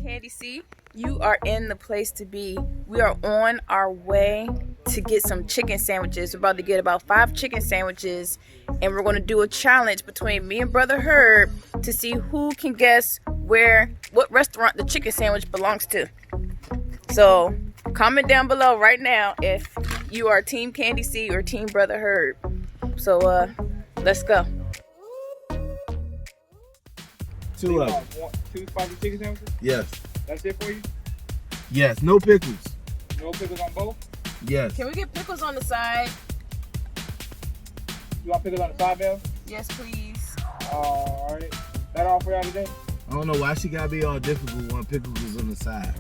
CandyC, you are in the place to be. We are on our way to get some chicken sandwiches. We're about to get about 5 chicken sandwiches, and we're going to do a challenge between me and Brother Herb to see who can guess what restaurant the chicken sandwich belongs to. So comment down below right now if you are Team CandyC or Team Brother Herb. So let's go. 2 of them. 2 spicy chicken sandwiches? Yes. That's it for you? Yes. No pickles. No pickles on both? Yes. Can we get pickles on the side? You want pickles on the side, Belle? Yes, please. Alright. That all for y'all today? I don't know why she gotta be all difficult when pickles is on the side.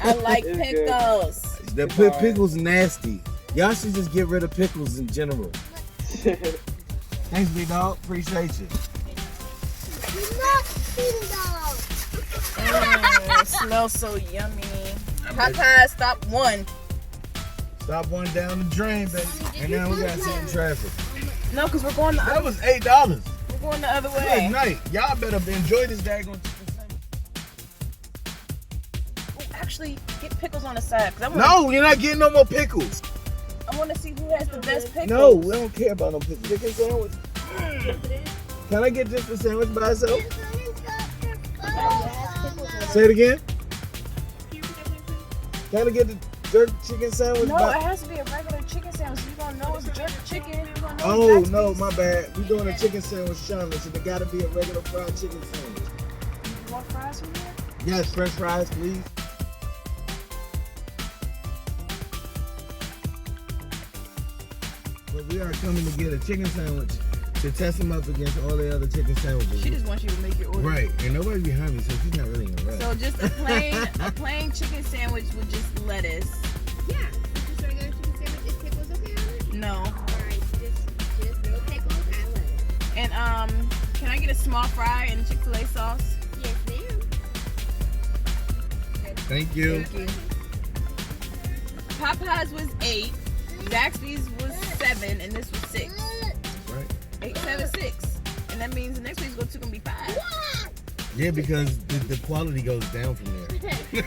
I like pickles. The pickles nasty. Y'all should just get rid of pickles in general. Thanks, big dog. Appreciate you. It smells so yummy. Popeyes, stop 1. Stop one down the drain, baby. And now we gotta sit in traffic. No, because we're going the That other was $8. We're going the other way. Good night. Y'all better enjoy this daggone chicken sandwich. Actually, get pickles on the side. No, you're not getting no more pickles. I want to see who has the best pickles. No, we don't care about no pickles. Chicken sandwich. Can I get just the sandwich by itself? Say it again. Can I get the jerk chicken sandwich? No, it has to be a regular chicken sandwich. You don't know it's jerk chicken. You don't know Oh, it's no, Zaxby's. my bad. We're doing a chicken sandwich challenge, so there gotta be a regular fried chicken sandwich. You want fries from here? Yes, French fries, please. But we are coming to get a chicken sandwich to test them up against all the other chicken sandwiches. She just wants you to make your order. Right, and nobody behind me, so she's not really in a rush. So just a plain chicken sandwich with just lettuce. Yeah, just regular chicken sandwich. Is pickles okay on it? No. Alright, just no pickles and lettuce. And can I get a small fry and Chick-fil-A sauce? Yes, ma'am. Thank you. Thank you. Popeyes was 8, Zaxby's was 7, and this was 6. Right. 8, 7, 6. And that means the next week's gonna be 5. Yeah, because the quality goes down from there. Say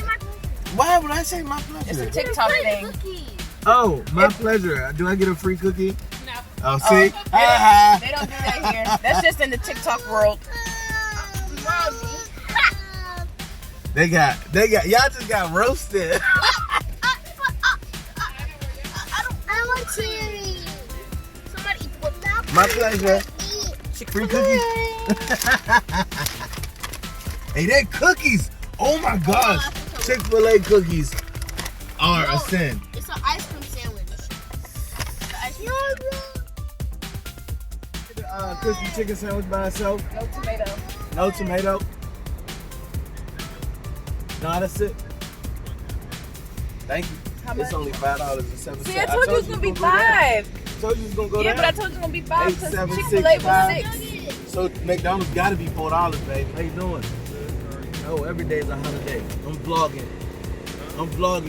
my Why would I say my It's a pleasure? TikTok thing. Oh, my pleasure. Do I get a free cookie? No. Oh, see? They don't do that here. That's just in the TikTok world. They got, y'all just got roasted. I want cherry. Somebody put that. My pleasure. Free cookies. Hey, they're cookies. Oh my gosh. Chick-fil-A cookies are a sin. It's an ice cream sandwich. Crispy chicken sandwich by itself. No tomato. No tomato. No, that's it. Thank you. How much? It's only $5.07. See, I told you it was gonna be 5. Told you it was gonna go Yeah, down. but I told you it was gonna be 5 8, because 7, Chick-fil-A 6, 5. was 6. So McDonald's gotta be $4, baby. How you doing? Oh, every day is a holiday. I'm vlogging.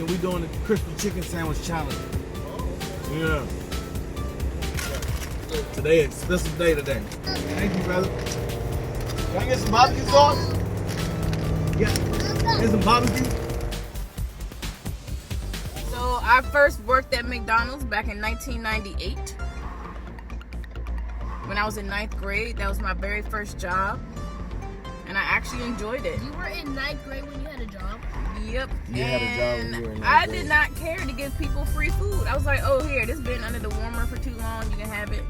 We doing the crispy chicken sandwich challenge. Yeah. Today is a special day today. Thank you, brother. Can I get some barbecue sauce? Yeah. Get some barbecue. So I first worked at McDonald's back in 1998. When I was in 9th grade, that was my very first job. And I actually enjoyed it. You were in 9th grade when you had a job? Yep. You had a job when you were in 9th I grade. did not care to give people free food. I was like, oh, here, this been under the warmer for too long. You can have it.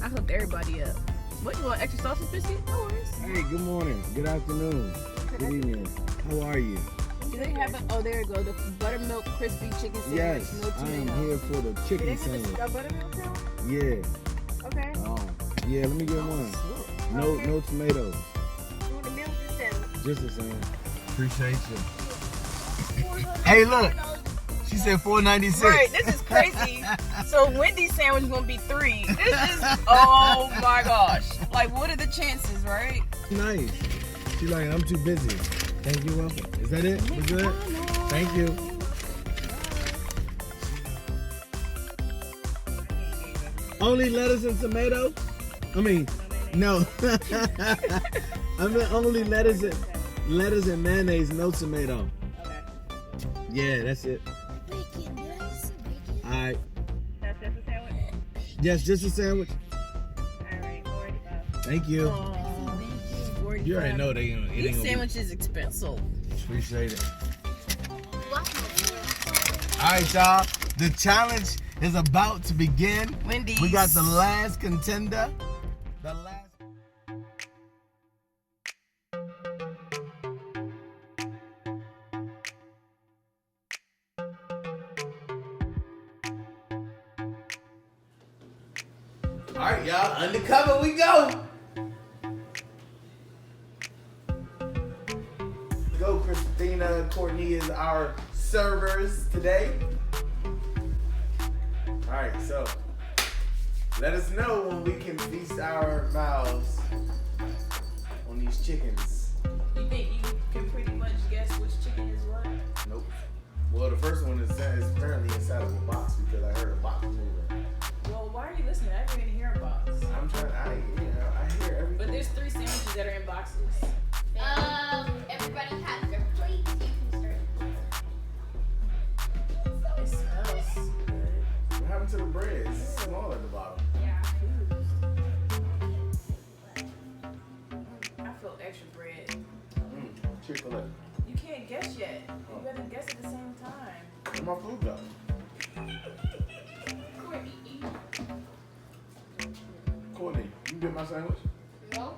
I hooked everybody up. What, you want extra sausage biscuit? No worries. Hey, good morning. Good afternoon. Good evening. How are you? Do they have it? Oh, there you go. The buttermilk crispy chicken sandwich. Yes, No I tomato. am here for the Do they chicken have sandwich. a buttermilk sandwich? Yeah. Okay. Yeah, let me get one. No, Okay. no tomatoes. You want a milk sandwich? Just the same. Appreciate you. Hey, look. She said $4.96. Right, this is crazy. So Wendy's sandwich is gonna be 3. This is, oh my gosh. Like, what are the chances, right? Nice. She's like, I'm too busy. Thank you, welcome. Is that it? We're good? Thank you. Only lettuce and tomato? I mean, No. I meant only lettuce and mayonnaise, no tomato. Okay. Yeah, that's it. Bacon. Did I just say bacon? All right. That's just a sandwich? Yes, just a sandwich. Alright, 45. Thank you. $45. You already know they ain't These gonna sandwiches expensive. appreciate it. What? All right, y'all. The challenge is about to begin. Wendy's. We got the last contender. The last. All right, y'all. Undercover we go. Go, Christina and Courtney is our servers today. All right, so let us know when we can feast our mouths on these chickens. You think you can pretty much guess which chicken is what? Nope. Well, the first one is apparently inside of a box because I heard a box moving. Well, why are you listening? I didn't even hear a box. I'm trying. I hear everything. But there's 3 sandwiches that are in boxes. Everybody has their plates. You can start. It smells good. What happened to the bread? It's small at the bottom. Yeah. I feel extra bread. Chick Fil A. You can't guess yet. You better guess at the same time. Where my food go? Courtney, you get my sandwich? No.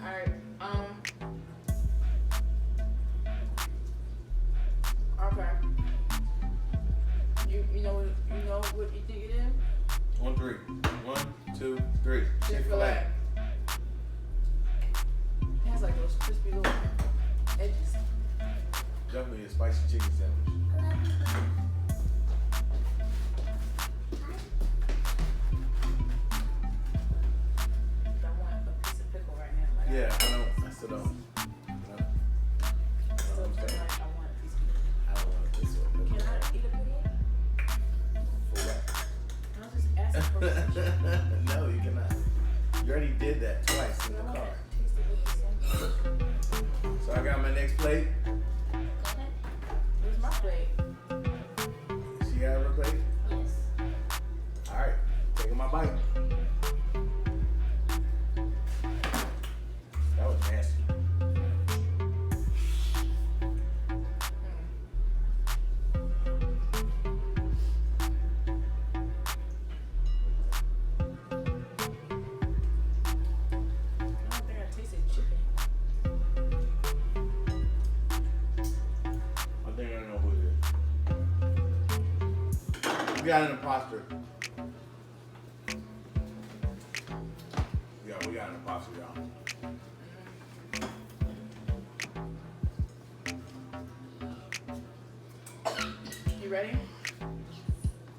Alright, okay. You know what you think it is? On 3. 1, 2, 3. Chick-fil-A. It has like those crispy little edges. Definitely a spicy chicken sandwich. I want a piece of pickle right now. Like, Yeah, I still don't. No. I still feel like I want a piece of pickle. I don't want this one. Can I eat a pickle? For what? I was just asking for permission. No, you cannot. You already did that twice in I the want car. to taste it with the sandwich. So I got my next plate. Where's my plate? She got her plate? Yes. Alright, taking my bite. That was nasty. I don't think I tasted chicken. I think I know who it is. We got an imposter. Yeah, we got an imposter, y'all. You ready?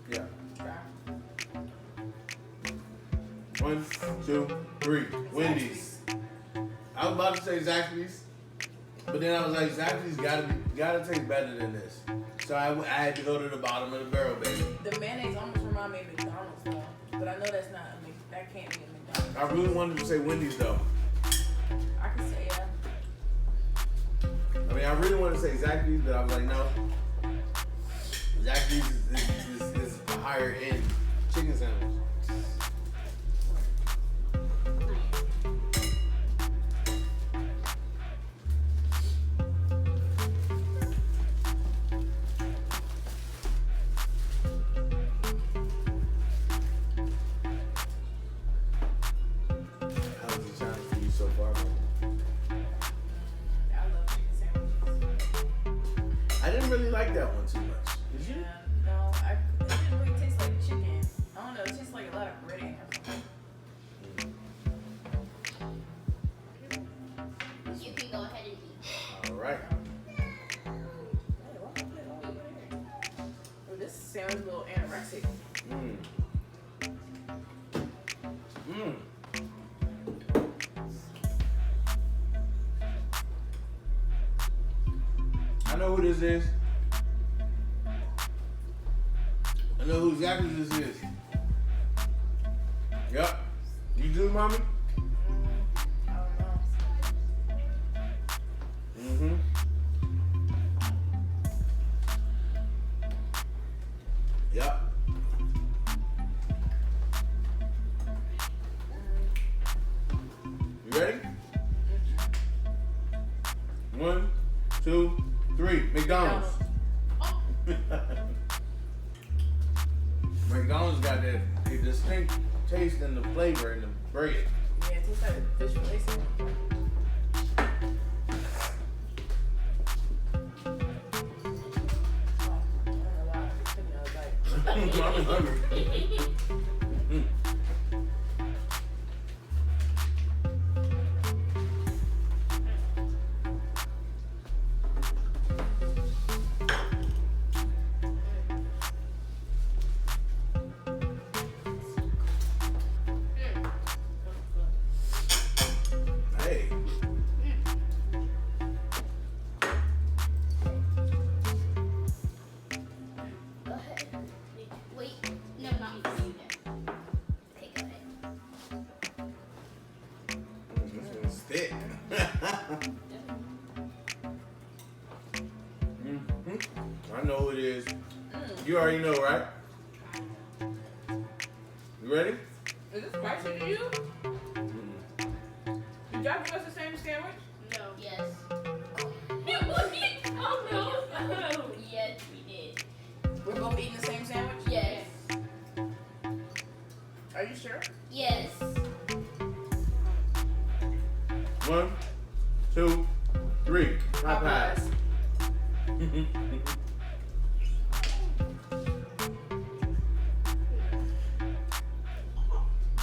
Yeah. Okay. 1, 2, 3. Wendy's. I was about to say Zaxby's, but then I was like, Zaxby's gotta taste better than this. So I had to go to the bottom of the barrel, baby. The mayonnaise almost remind me of McDonald's though, but I know that's not that can't be a McDonald's. I really wanted to say Wendy's though. I can say yeah. I mean, I really wanted to say Zaxby's, but I was like, no. Zaxby's is a higher end chicken sandwich. How was the challenge for you so far, man? I love chicken sandwiches. I didn't really like that one too much. Did you? Yeah, no, it didn't really taste like chicken. I don't know, it tastes like a lot of breading or something. You can go ahead and eat. All right. Hey, why don't I put it all over there? Oh, this sounds a little anorexic. Mmm. Mmm. I know who this is. I know who exactly this is. Yep. You do, mommy? I don't know. Mm-hmm. Yep. You ready? 1, 2, 3. McDonald's. McDonald's got that distinct taste and the flavor and the bread. Yeah, it tastes like a fish fillet sandwich. Oh, I don't know why. I'm taking another bite. I'm hungry. Hey. Go ahead. Wait. No, not me. Okay, go ahead. This one's thick. I know who it is. You already know, right? You ready? Is this spicy to you? Did y'all give us the same sandwich? No. Yes. Oh no. Yes, we did. We're both eating the same sandwich? Yes. Are you sure? Yes. 1, 2, 3. Popeyes.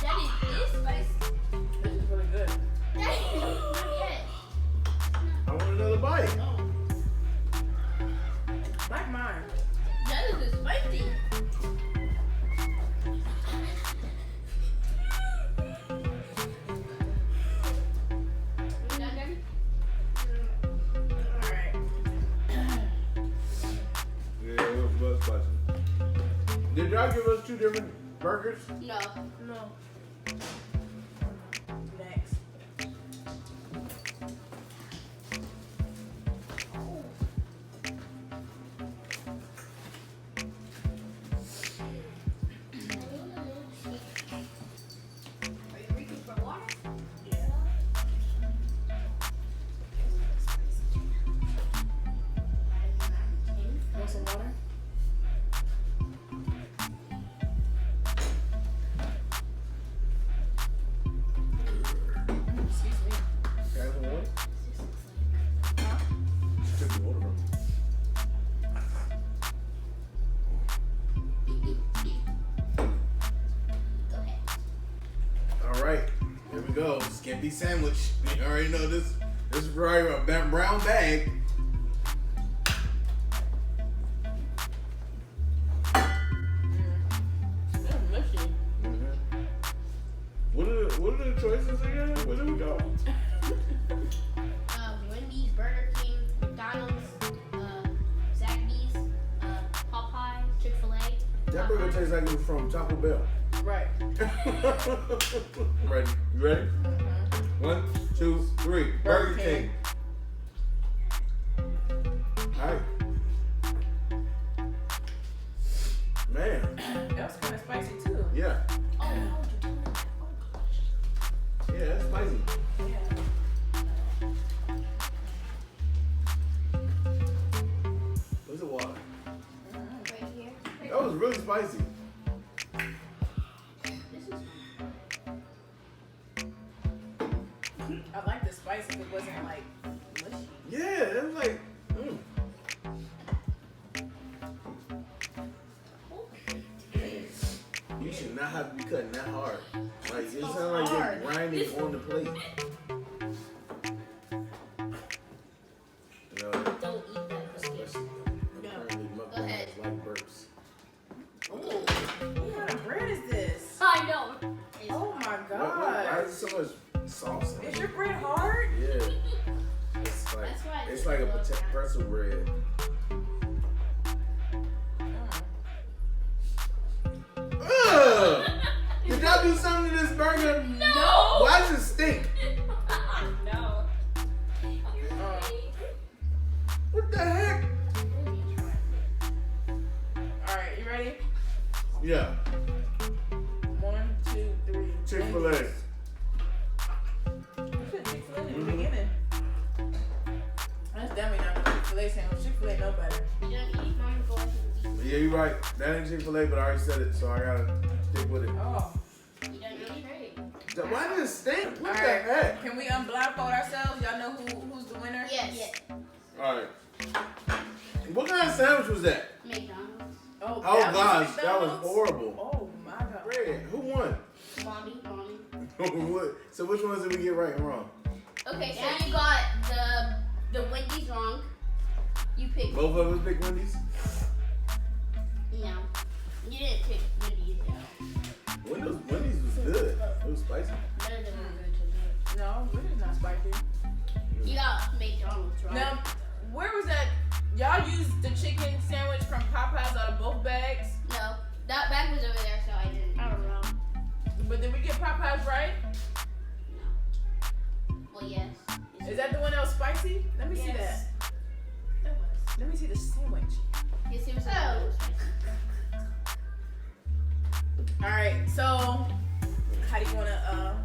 Daddy, this spicy. This is really good. Daddy, not yet. I want another bite. Like mine. That is spicy. You done, Daddy? Alright. Yeah, it was spicy. Did y'all give us 2 different burgers? No. No. Next. Are you reaching for water? Yeah. Want some water? Excuse me. Can I have some water? Huh? She took the water from me. Go ahead. All right, here we go. Skimpy sandwich. You already know this. This is probably a brown bag. It's mushy. What are the choices again? Where do we go? Wendy's, Burger King, McDonald's, Zaxby's, Popeyes, Chick-fil A. That burger tastes like it was from Taco Bell. Right. Ready? You ready? 1, 2, 3. Burger King. All right. Man. That was kind of spicy too. Yeah. Oh, no. Yeah, that's spicy. Yeah. Where's the water? Right here. That was really spicy. This is I like the spice if it wasn't like mushy. Yeah, it was like. You should not have to be cutting that hard. Like it sounds like hard. you're grinding on the plate. No, don't eat that. especially apparently Go ahead. mukbangers like burps. What kind of bread is this? I know. Oh my Why god. is there so much sauce on Is it? your bread hard? Yeah. It's like That's why it's like a pretzel bread. Ugh! Get Did y'all do something to this burger? No. Why does it stink? No. What the heck? Alright, you ready? Yeah. 1, 2, 3. Chick-fil-A. You said Chick-fil-A in the beginning. That's definitely not a Chick-fil-A sandwich. Chick-fil-A know better. You don't eat mine, go ahead and eat. Yeah, you're right. That ain't Chick-fil-A, but I already said it, so I gotta stick with it. Oh. You don't eat it. Why did it stink? What the Alright. heck? Can we unblindfold ourselves? Y'all know who's the winner? Yes. Alright. What kind of sandwich was that? McDonald's. Oh, Oh that was gosh, that was McDonald's? horrible. Oh my god. Red, who won? Mommy. What? So which ones did we get right and wrong? Okay, so you got the Wendy's wrong. You picked. Both of us picked Wendy's? No. You didn't pick Wendy's though. Wendy's was good. It was spicy. None of them were good to me. No, Wendy's not spicy. You got McDonald's, right? Now, where was that? Y'all used the chicken sandwich from Popeyes out of both bags? No. That bag was over there, so I didn't. I don't know. But did we get Popeyes right? No. Well, yes. Is that the one that was spicy? Let me see that. That was. Let me see the sandwich. Yes, it was. Oh. Alright, so how do you wanna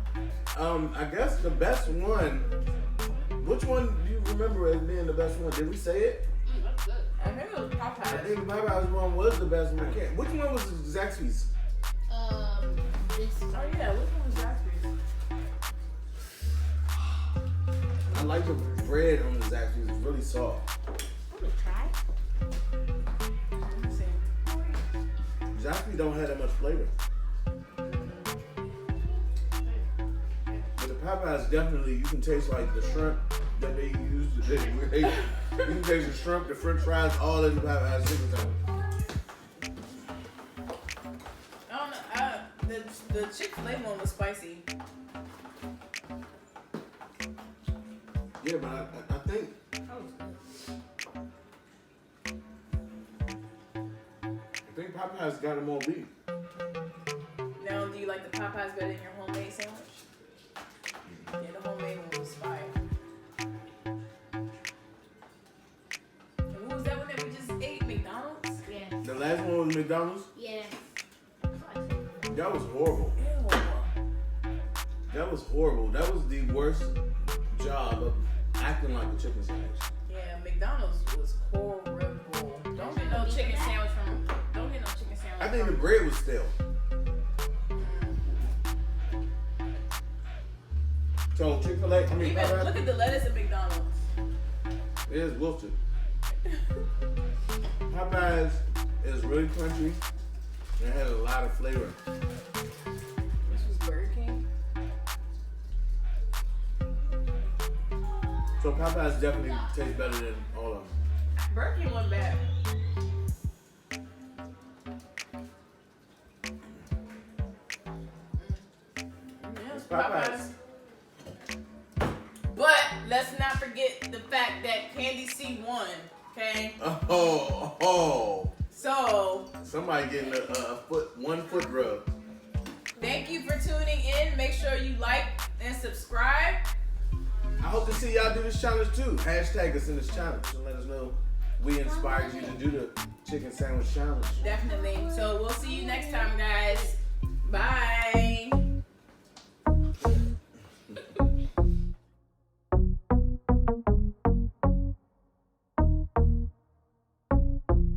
I guess the best one. Which one do you remember as being the best one? Did we say it? That's good. I think it was I Popeyes. think the Popeyes one was the best one. Which one was Zaxby's? This. Oh yeah, which one was Zaxby's? I like the bread on the Zaxby's. It's really soft. Try. Let me see. Zaxby don't have that much flavor. But the Popeyes definitely, you can taste like the shrimp that they use. You can taste the shrimp, the french fries, all in the Popeyes chicken sandwich. I don't know. The Chick-fil-A one was spicy. Yeah, but I think Popeyes got them all beat. Now, do you like the Popeyes better than your homemade sandwich? Yeah, the homemade one was fire. And what was that one that we just ate? McDonald's? Yeah. The last one was McDonald's. Yeah. That was horrible. Ew. That was horrible. That was the worst job of acting like a chicken sandwich. Yeah, McDonald's was horrible. Don't get no chicken sandwich from. Don't get no chicken sandwich. I think the bread was stale. So Chick-fil-A, I mean Even Popeyes, look at the lettuce at McDonald's. it is wilted. Popeyes is really crunchy and it has a lot of flavor. This was Burger King. So Popeyes definitely tastes better than all of them. Burger King wasn't bad. Yeah, it's Popeyes. But let's not forget the fact that CandyC won. Okay, Oh. so Somebody getting one foot rub. thank you for tuning in. Make sure you like and subscribe. I hope to see y'all do this challenge too. Hashtag us in this challenge and let us know we inspired you to do the chicken sandwich challenge. Definitely. So we'll see you next time, guys. Bye.